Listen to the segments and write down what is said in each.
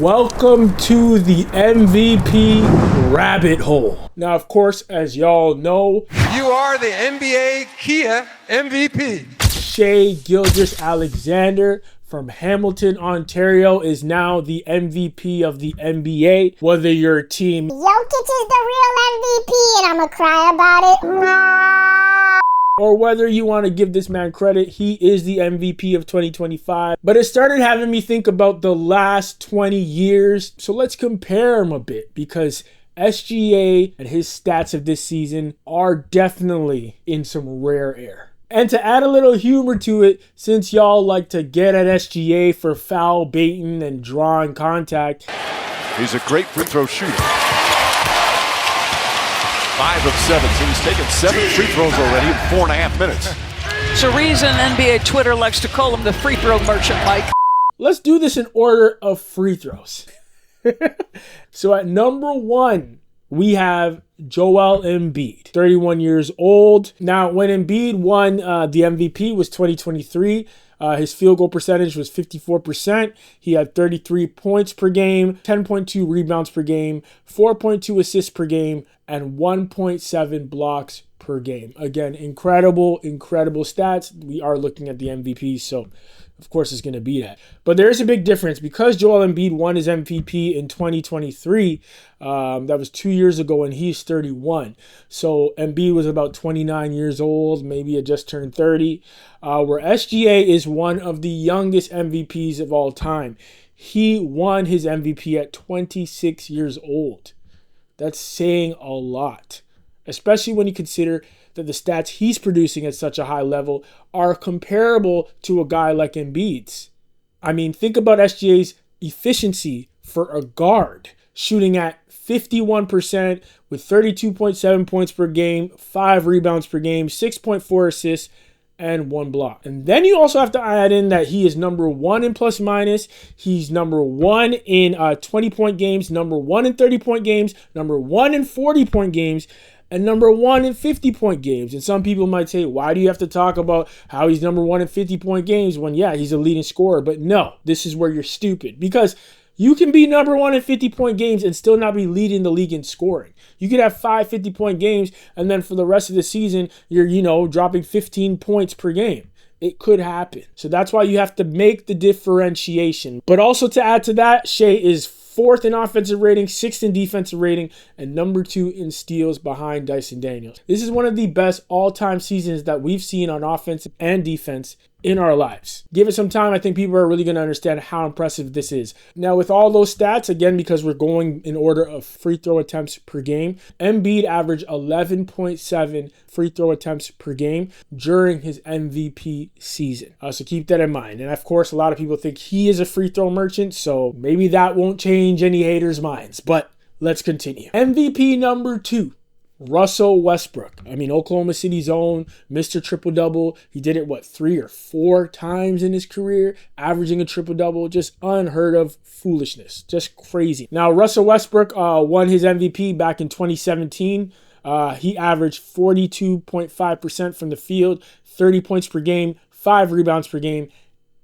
Welcome to the MVP rabbit hole. Now, of course, as y'all know, you are the NBA Kia MVP. Shai Gilgeous-Alexander from Hamilton, Ontario is now the MVP of the NBA. Whether your team Jokic is the real MVP and I'm gonna cry about it, or whether you want to give this man credit, he is the MVP of 2025. But it started having me think about the last 20 years. So let's compare him a bit, because SGA and his stats of this season are definitely in some rare air. And to add a little humor to it, since y'all like to get at SGA for foul baiting and drawing contact, he's a great free throw shooter. 5 of 7, so he's taken 7 free throws already in 4.5 minutes. It's a reason NBA Twitter likes to call him the free throw merchant, Mike. Let's do this in order of free throws. So at number 1, we have Joel Embiid, 31 years old. Now, when Embiid won the MVP was 2023. His field goal percentage was 54%. He had 33 points per game, 10.2 rebounds per game, 4.2 assists per game, and 1.7 blocks per game. Again, incredible stats. We are looking at the MVP, so of course it's going to be that. But there is a big difference because Joel Embiid won his MVP in 2023. That was 2 years ago, and he's 31. So Embiid was about 29 years old, maybe had just turned 30. Where SGA is one of the youngest MVPs of all time. He won his MVP at 26 years old. That's saying a lot, especially when you consider that the stats he's producing at such a high level are comparable to a guy like Embiid's. I mean, think about SGA's efficiency for a guard, shooting at 51% with 32.7 points per game, 5 rebounds per game, 6.4 assists, and 1 block. And then you also have to add in that he is number 1 in plus minus. He's number 1 in 20-point games, number 1 in 30-point games, number 1 in 40-point games, and number 1 in 50-point games. And some people might say, why do you have to talk about how he's number 1 in 50-point games when, yeah, he's a leading scorer? But no, this is where you're stupid, because you can be number 1 in 50-point games and still not be leading the league in scoring. You could have 5 50-point games, and then for the rest of the season, you're, dropping 15 points per game. It could happen. So that's why you have to make the differentiation. But also to add to that, Shai is 4th in offensive rating, 6th in defensive rating, and number 2 in steals behind Dyson Daniels. This is one of the best all-time seasons that we've seen on offense and defense in our lives. Give it some time. I think people are really going to understand how impressive this is. Now, with all those stats, again, because we're going in order of free throw attempts per game, Embiid averaged 11.7 free throw attempts per game during his MVP season. So keep that in mind. And of course, a lot of people think he is a free throw merchant, so maybe that won't change any haters' minds. But let's continue. MVP number 2. Russell Westbrook. I mean, Oklahoma City's own Mr. Triple-Double. He did it, 3 or 4 times in his career, averaging a triple-double. Just unheard of foolishness. Just crazy. Now, Russell Westbrook won his MVP back in 2017. He averaged 42.5% from the field, 30 points per game, 5 rebounds per game,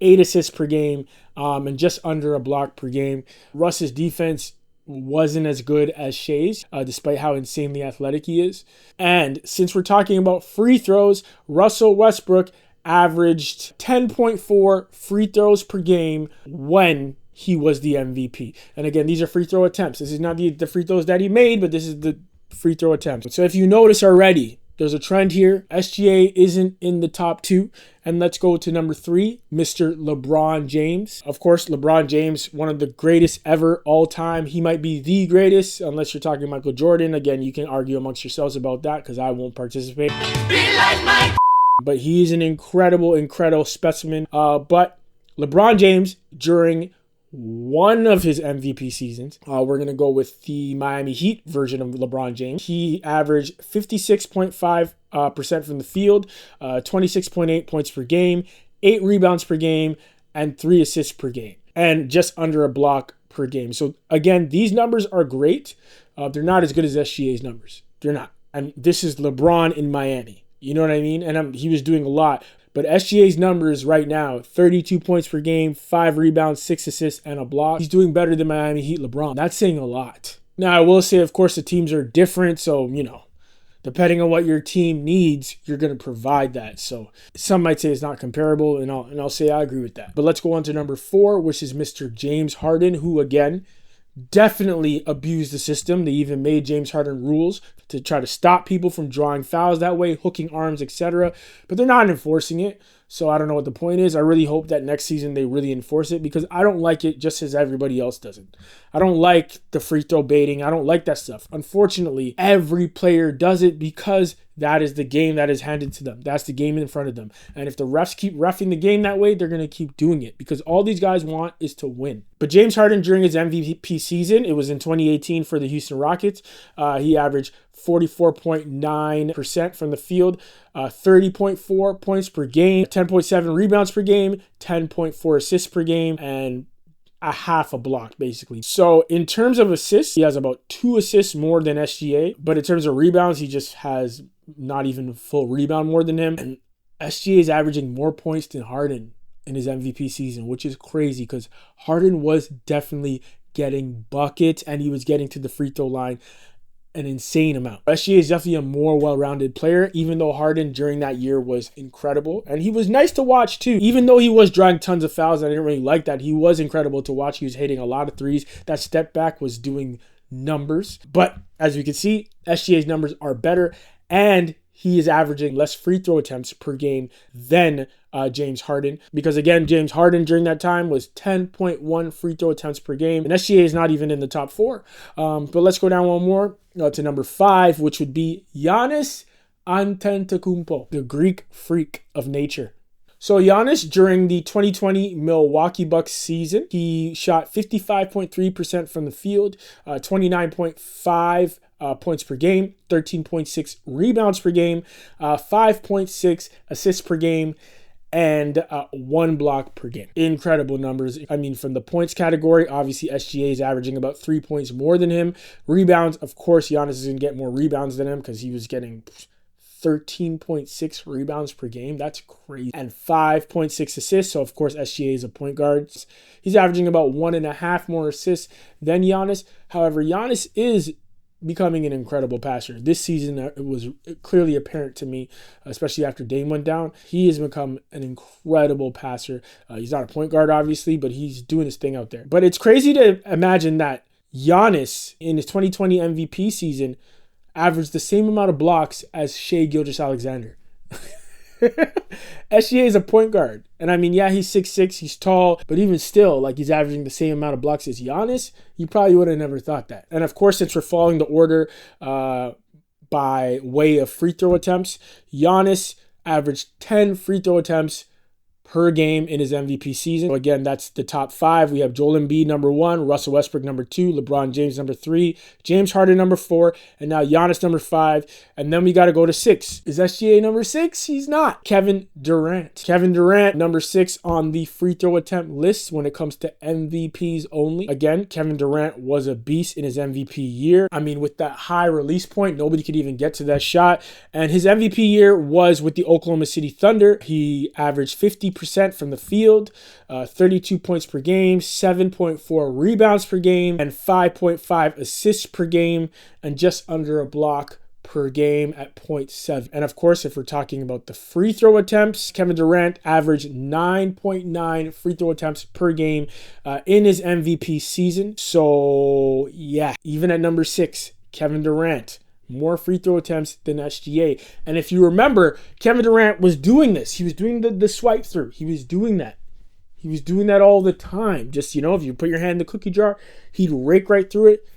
8 assists per game, and just under a block per game. Russ's defense wasn't as good as Shai's, despite how insanely athletic he is. And since we're talking about free throws, Russell Westbrook averaged 10.4 free throws per game when he was the MVP. And again, these are free throw attempts. This is not the free throws that he made, but this is the free throw attempts. So if you notice already, there's a trend here. SGA isn't in the top 2. And let's go to number 3, Mr. LeBron James. Of course, LeBron James, one of the greatest ever all time. He might be the greatest, unless you're talking Michael Jordan. Again, you can argue amongst yourselves about that because I won't participate. Be like Mike. But he is an incredible specimen. But LeBron James, during one of his MVP seasons, we're going to go with the Miami Heat version of LeBron James. He averaged 56.5% from the field, 26.8 points per game, 8 rebounds per game, and 3 assists per game, and just under a block per game. So again, these numbers are great. They're not as good as SGA's numbers. They're not. And this is LeBron in Miami. You know what I mean? And he was doing a lot. But SGA's numbers right now, 32 points per game, 5 rebounds, 6 assists, and a block. He's doing better than Miami Heat LeBron. That's saying a lot. Now, I will say, of course, the teams are different, so, depending on what your team needs, you're going to provide that. So some might say it's not comparable, and I'll say I agree with that. But let's go on to number 4, which is Mr. James Harden, who, again, definitely abused the system. They even made James Harden rules to try to stop people from drawing fouls that way, hooking arms, etc. But they're not enforcing it. So I don't know what the point is. I really hope that next season they really enforce it because I don't like it just as everybody else doesn't. I don't like the free throw baiting. I don't like that stuff. Unfortunately, every player does it because that is the game that is handed to them. That's the game in front of them. And if the refs keep reffing the game that way, they're going to keep doing it because all these guys want is to win. But James Harden, during his MVP season, it was in 2018 for the Houston Rockets, he averaged 44.9% from the field, 30.4 points per game, 10.7 rebounds per game, 10.4 assists per game, and a half a block, basically. So in terms of assists, he has about 2 assists more than SGA, but in terms of rebounds, he just has not even a full rebound more than him. And SGA is averaging more points than Harden in his MVP season, which is crazy because Harden was definitely getting buckets and he was getting to the free throw line an insane amount. SGA is definitely a more well-rounded player, even though Harden during that year was incredible. And he was nice to watch too. Even though he was drawing tons of fouls, I didn't really like that. He was incredible to watch. He was hitting a lot of threes. That step back was doing numbers. But as we can see, SGA's numbers are better and he is averaging less free throw attempts per game than James Harden. Because again, James Harden during that time was 10.1 free throw attempts per game. And SGA is not even in the top 4. But let's go down one more to number 5, which would be Giannis Antetokounmpo, the Greek freak of nature. So Giannis, during the 2020 Milwaukee Bucks season, he shot 55.3% from the field, 29.5 points per game, 13.6 rebounds per game, 5.6 assists per game, and 1 block per game. Incredible numbers. I mean, from the points category, obviously SGA is averaging about 3 points more than him. Rebounds, of course, Giannis is going to get more rebounds than him because he was getting 13.6 rebounds per game. That's crazy. And 5.6 assists. So, of course, SGA is a point guard. He's averaging about 1.5 more assists than Giannis. However, Giannis is becoming an incredible passer. This season, it was clearly apparent to me, especially after Dame went down. He has become an incredible passer. He's not a point guard, obviously, but he's doing his thing out there. But it's crazy to imagine that Giannis, in his 2020 MVP season, averaged the same amount of blocks as Shai Gilgeous-Alexander. SGA is a point guard. And I mean, yeah, he's 6'6", he's tall, but even still, like, he's averaging the same amount of blocks as Giannis. You probably would have never thought that. And of course, since we're following the order by way of free throw attempts, Giannis averaged 10 free throw attempts per game in his MVP season. So again, that's the top 5. We have Joel Embiid number 1, Russell Westbrook number 2, LeBron James number 3, James Harden number 4, and now Giannis number 5. And then we got to go to 6. Is SGA number 6? He's not. Kevin Durant. Kevin Durant number 6 on the free throw attempt list when it comes to MVPs only. Again, Kevin Durant was a beast in his MVP year. I mean, with that high release point, nobody could even get to that shot. And his MVP year was with the Oklahoma City Thunder. He averaged 50% from the field, 32 points per game, 7.4 rebounds per game, and 5.5 assists per game, and just under a block per game at 0.7. And of course, if we're talking about the free throw attempts, Kevin Durant averaged 9.9 free throw attempts per game in his MVP season. So yeah, even at number 6, Kevin Durant, more free throw attempts than SGA. And if you remember, Kevin Durant was doing this. He was doing the swipe through. He was doing that. He was doing that all the time. Just, if you put your hand in the cookie jar, he'd rake right through it,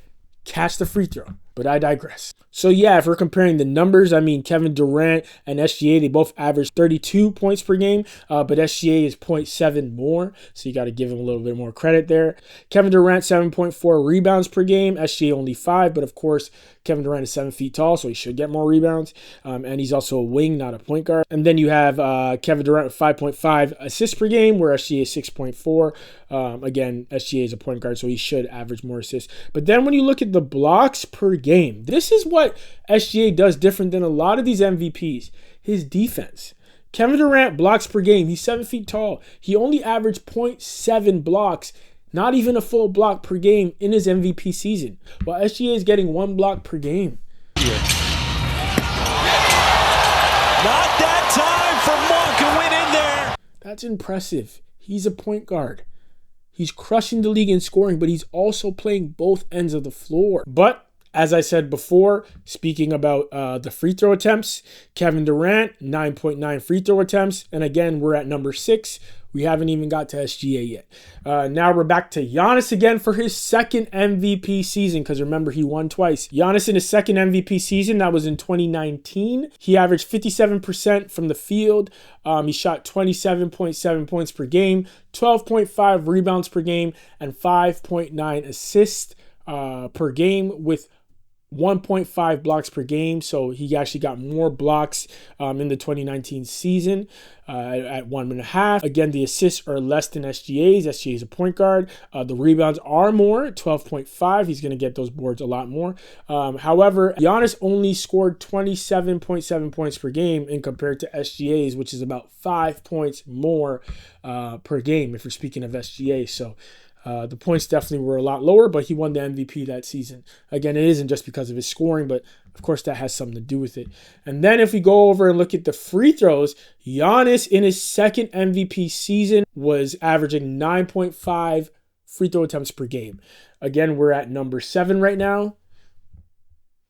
catch the free throw. But I digress. So yeah, if we're comparing the numbers, I mean, Kevin Durant and SGA, they both average 32 points per game, but SGA is 0.7 more, so you got to give him a little bit more credit there. Kevin Durant, 7.4 rebounds per game, SGA only 5, but of course, Kevin Durant is 7 feet tall, so he should get more rebounds, and he's also a wing, not a point guard. And then you have Kevin Durant with 5.5 assists per game, where SGA is 6.4. Again, SGA is a point guard, so he should average more assists. But then when you look at the blocks per game, this is what SGA does different than a lot of these MVPs. His defense. Kevin Durant blocks per game. He's 7 feet tall. He only averaged 0.7 blocks, not even a full block per game in his MVP season, while SGA is getting 1 block per game. Not that time for Monk who went in there. That's impressive. He's a point guard. He's crushing the league in scoring, but he's also playing both ends of the floor. But as I said before, speaking about the free throw attempts, Kevin Durant, 9.9 free throw attempts. And again, we're at number 6. We haven't even got to SGA yet. Now we're back to Giannis again for his second MVP season, because remember, he won twice. Giannis in his second MVP season, that was in 2019. He averaged 57% from the field. He shot 27.7 points per game, 12.5 rebounds per game, and 5.9 assists per game with 1.5 blocks per game. So he actually got more blocks in the 2019 season at 1.5. Again, the assists are less than SGA's. SGA is a point guard. The rebounds are more, 12.5. He's going to get those boards a lot more. However, Giannis only scored 27.7 points per game in compared to SGA's, which is about 5 points more per game if you're speaking of SGA. So the points definitely were a lot lower, but he won the MVP that season. Again, it isn't just because of his scoring, but of course that has something to do with it. And then if we go over and look at the free throws, Giannis in his second MVP season was averaging 9.5 free throw attempts per game. Again, we're at number 7 right now.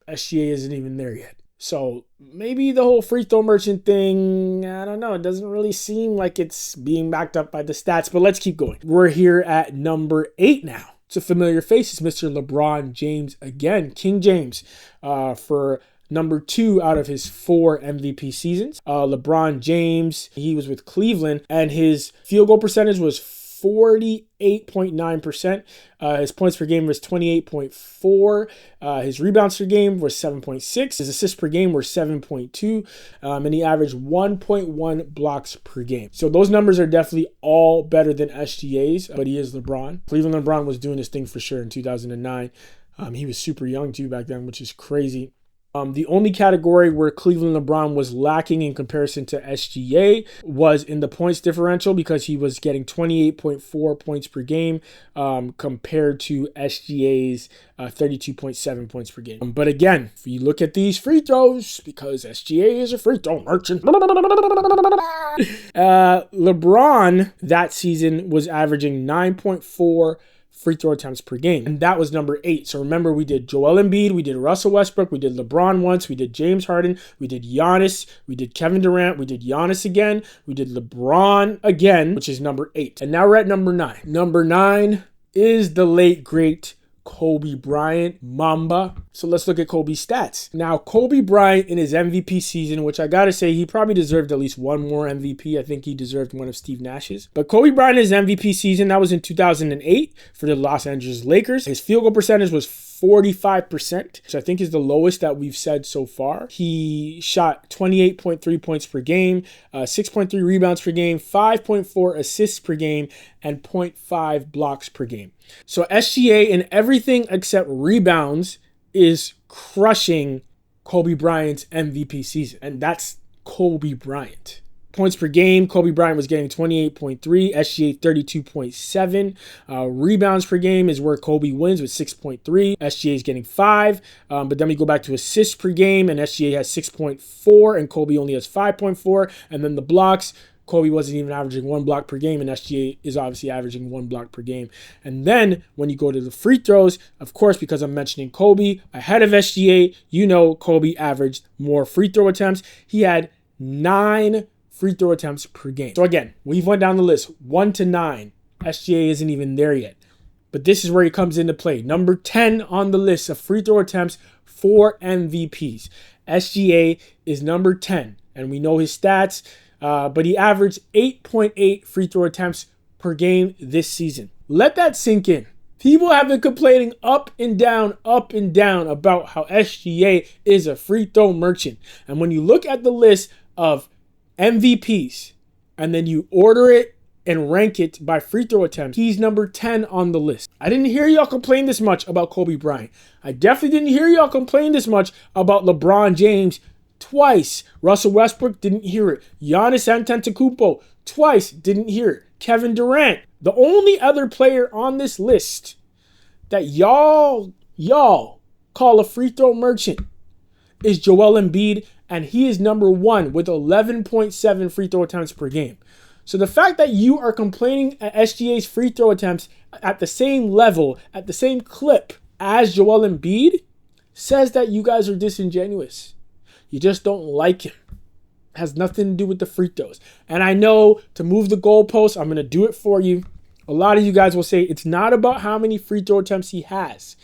SGA isn't even there yet. So maybe the whole free throw merchant thing, I don't know. It doesn't really seem like it's being backed up by the stats, but let's keep going. We're here at number 8 now. It's a familiar face. It's Mr. LeBron James again, King James, for number 2 out of his 4 MVP seasons. LeBron James, he was with Cleveland, and his field goal percentage was 48.9%. His points per game was 28.4. His rebounds per game was 7.6. His assists per game were 7.2. And he averaged 1.1 blocks per game. So those numbers are definitely all better than SGA's, but he is LeBron. Cleveland LeBron was doing his thing for sure in 2009. He was super young too back then, which is crazy. The only category where Cleveland LeBron was lacking in comparison to SGA was in the points differential, because he was getting 28.4 points per game compared to SGA's 32.7 points per game. But again, if you look at these free throws, because SGA is a free throw merchant, LeBron that season was averaging 9.4 free throw attempts per game. And that was number 8. So remember, we did Joel Embiid, we did Russell Westbrook, we did LeBron once, we did James Harden, we did Giannis, we did Kevin Durant, we did Giannis again, we did LeBron again, which is number 8. And now we're at number 9. Number 9 is the late, great Kobe Bryant, Mamba. So let's look at Kobe's stats. Now, Kobe Bryant in his MVP season, which I gotta say, he probably deserved at least one more MVP. I think he deserved one of Steve Nash's. But Kobe Bryant in his MVP season, that was in 2008 for the Los Angeles Lakers. His field goal percentage was 45%, which I think is the lowest that we've said so far. He shot 28.3 points per game, 6.3 rebounds per game, 5.4 assists per game, and 0.5 blocks per game. So SGA in everything except rebounds is crushing Kobe Bryant's MVP season. And that's Kobe Bryant. Points per game, Kobe Bryant was getting 28.3, SGA 32.7. Rebounds per game is where Kobe wins with 6.3. SGA is getting 5. But then we go back to assists per game, and SGA has 6.4, and Kobe only has 5.4. And then the blocks, Kobe wasn't even averaging 1 block per game, and SGA is obviously averaging 1 block per game. And then when you go to the free throws, of course, because I'm mentioning Kobe ahead of SGA, you know Kobe averaged more free throw attempts. He had 9 free throw attempts per game. So again, we've went down the list 1 to 9. SGA isn't even there yet. But this is where he comes into play. Number 10 on the list of free throw attempts for MVPs. SGA is number 10, and we know his stats, but he averaged 8.8 free throw attempts per game this season. Let that sink in. People have been complaining up and down about how SGA is a free throw merchant. And when you look at the list of MVPs, and then you order it and rank it by free throw attempts, he's number 10 on the list. I didn't hear y'all complain this much about Kobe Bryant. I definitely didn't hear y'all complain this much about LeBron James twice. Russell Westbrook, didn't hear it. Giannis Antetokounmpo, twice, didn't hear it. Kevin Durant. The only other player on this list that y'all call a free throw merchant is Joel Embiid, and he is number 1 with 11.7 free throw attempts per game. So the fact that you are complaining at SGA's free throw attempts at the same level, at the same clip as Joel Embiid, says that you guys are disingenuous. You just don't like him. It has nothing to do with the free throws. And I know to move the goalposts, I'm going to do it for you. A lot of you guys will say it's not about how many free throw attempts he has.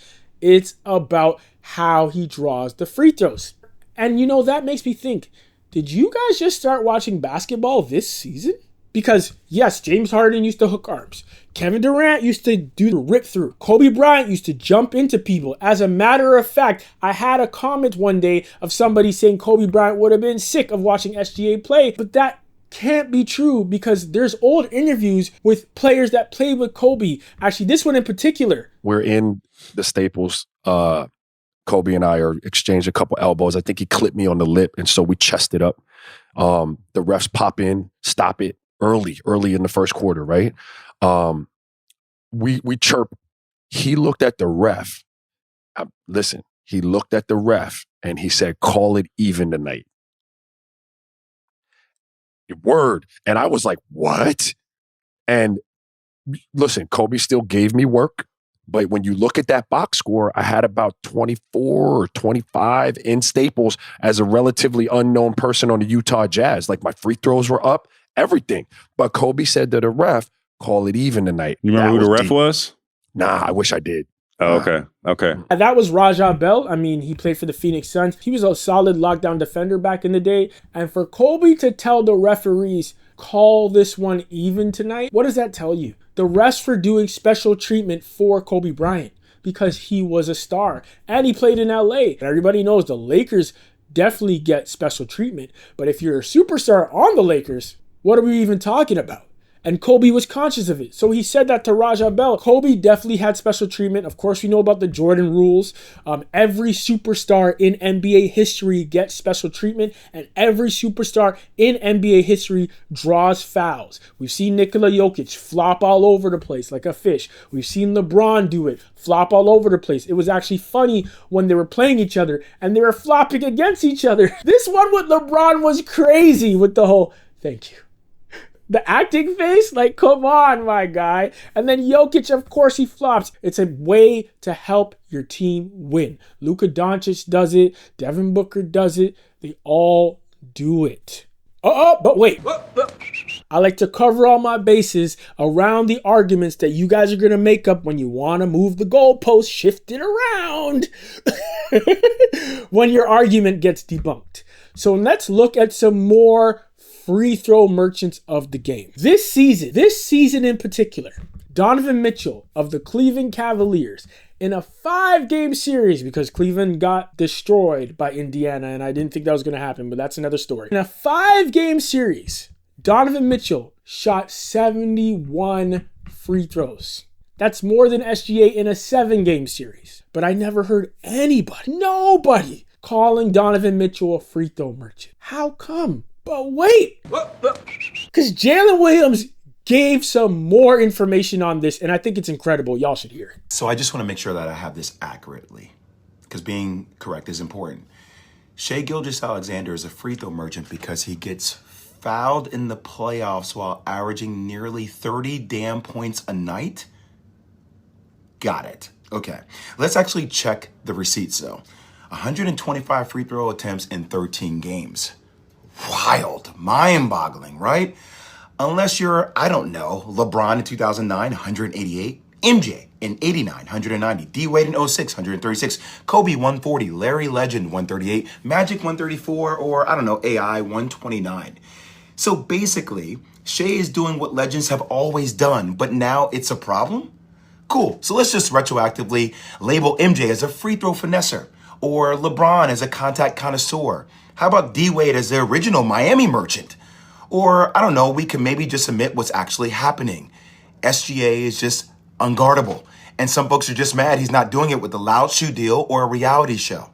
It's about how he draws the free throws. And you know, that makes me think, did you guys just start watching basketball this season? Because yes, James Harden used to hook arms. Kevin Durant used to do the rip through. Kobe Bryant used to jump into people. As a matter of fact, I had a comment one day of somebody saying Kobe Bryant would have been sick of watching SGA play, but that can't be true because there's old interviews with players that played with Kobe. Actually, this one in particular. We're in the Staples. Kobe and I are exchanging a couple elbows. I think he clipped me on the lip, and so we chested up. The refs pop in, stop it early in the first quarter, right? We chirp. He looked at the ref. Listen, he looked at the ref and he said, "Call it even tonight." Word. And I was like, what? And listen, Kobe still gave me work. But when you look at that box score, I had about 24 or 25 in Staples as a relatively unknown person on the Utah Jazz. Like my free throws were up, everything. But Kobe said to the ref, "Call it even tonight." You remember who the ref was? Nah, I wish I did. Oh, okay. And that was Raja Bell. I mean, he played for the Phoenix Suns. He was a solid lockdown defender back in the day. And for Kobe to tell the referees, "Call this one even tonight," what does that tell you? The refs were doing special treatment for Kobe Bryant because he was a star and he played in LA. And everybody knows the Lakers definitely get special treatment. But if you're a superstar on the Lakers, what are we even talking about? And Kobe was conscious of it. So he said that to Raja Bell. Kobe definitely had special treatment. Of course, we know about the Jordan rules. Every superstar in NBA history gets special treatment. And every superstar in NBA history draws fouls. We've seen Nikola Jokic flop all over the place like a fish. We've seen LeBron do it, flop all over the place. It was actually funny when they were playing each other and they were flopping against each other. This one with LeBron was crazy with the whole, "Thank you." The acting face, like, come on, my guy. And then Jokic, of course, he flops. It's a way to help your team win. Luka Doncic does it. Devin Booker does it. They all do it. But wait. I like to cover all my bases around the arguments that you guys are going to make up when you want to move the goalpost, shift it around when your argument gets debunked. So let's look at some more free throw merchants of the game. This season in particular, Donovan Mitchell of the Cleveland Cavaliers in a 5-game series, because Cleveland got destroyed by Indiana and I didn't think that was going to happen, but that's another story. In a 5-game series, Donovan Mitchell shot 71 free throws. That's more than SGA in a 7-game series. But I never heard nobody calling Donovan Mitchell a free throw merchant. How come? But wait, because Jalen Williams gave some more information on this, and I think it's incredible. Y'all should hear it. So I just want to make sure that I have this accurately, because being correct is important. Shai Gilgeous-Alexander is a free throw merchant because he gets fouled in the playoffs while averaging nearly 30 damn points a night? Got it. Okay, let's actually check the receipts though. 125 free throw attempts in 13 games. Wild, mind-boggling, right? Unless you're, I don't know, LeBron in 2009, 188, MJ in 89, 190, D-Wade in 06, 136, Kobe 140, Larry Legend 138, Magic 134, or I don't know, AI 129. So basically, Shai is doing what legends have always done, but now it's a problem? Cool, so let's just retroactively label MJ as a free throw finesser, or LeBron as a contact connoisseur. How about D-Wade as the original Miami merchant? Or, I don't know, we can maybe just admit what's actually happening. SGA is just unguardable. And some folks are just mad he's not doing it with the Loud Shoe deal or a reality show.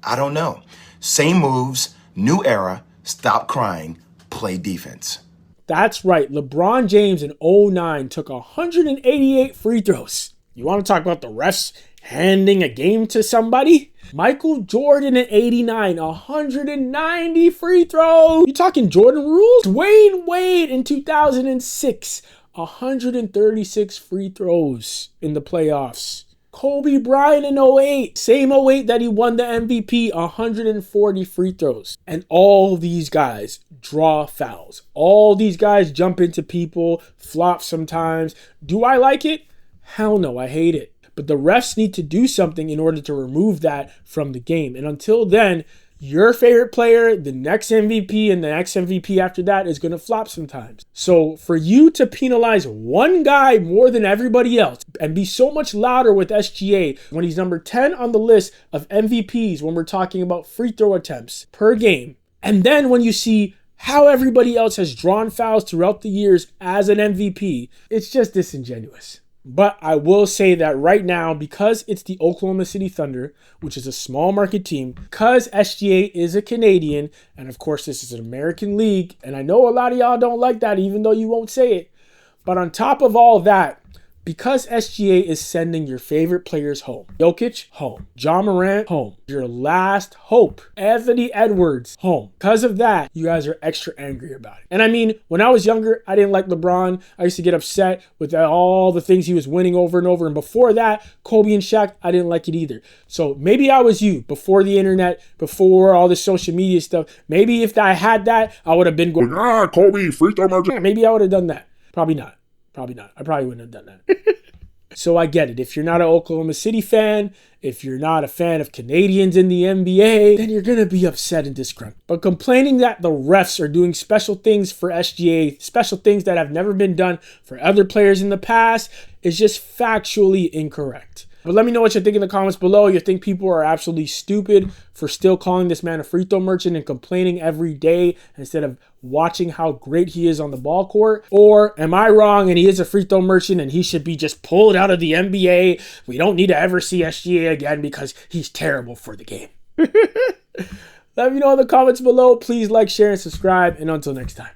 I don't know. Same moves, New era, stop crying, play defense. That's right. LeBron James in 2009 took 188 free throws. You want to talk about the refs handing a game to somebody? Michael Jordan in 89, 190 free throws. You talking Jordan rules? Dwayne Wade in 2006, 136 free throws in the playoffs. Kobe Bryant in 08, same 08 that he won the MVP, 140 free throws. And all these guys draw fouls. All these guys jump into people, flop sometimes. Do I like it? Hell no, I hate it. But the refs need to do something in order to remove that from the game. And until then, your favorite player, the next MVP, and the next MVP after that is going to flop sometimes. So for you to penalize one guy more than everybody else and be so much louder with SGA when he's number 10 on the list of MVPs when we're talking about free throw attempts per game, and then when you see how everybody else has drawn fouls throughout the years as an MVP, it's just disingenuous. But I will say that right now, because it's the Oklahoma City Thunder, which is a small market team, because SGA is a Canadian, and of course this is an American league, and I know a lot of y'all don't like that even though you won't say it. But on top of all that, because SGA is sending your favorite players home. Jokic, home. Ja Morant, home. Your last hope, Anthony Edwards, home. Because of that, you guys are extra angry about it. And I mean, when I was younger, I didn't like LeBron. I used to get upset with all the things he was winning over and over. And before that, Kobe and Shaq, I didn't like it either. So maybe I was you before the internet, before all the social media stuff. Maybe if I had that, I would have been going, Kobe, free throw margin. Maybe I would have done that. Probably not. I probably wouldn't have done that. So I get it. If you're not an Oklahoma City fan, if you're not a fan of Canadians in the NBA, then you're going to be upset and disgruntled. But complaining that the refs are doing special things for SGA, special things that have never been done for other players in the past, is just factually incorrect. But let me know what you think in the comments below. You think people are absolutely stupid for still calling this man a free throw merchant and complaining every day instead of watching how great he is on the ball court? Or am I wrong and he is a free throw merchant and he should be just pulled out of the NBA? We don't need to ever see SGA again because he's terrible for the game. Let me know in the comments below. Please like, share, and subscribe. And until next time.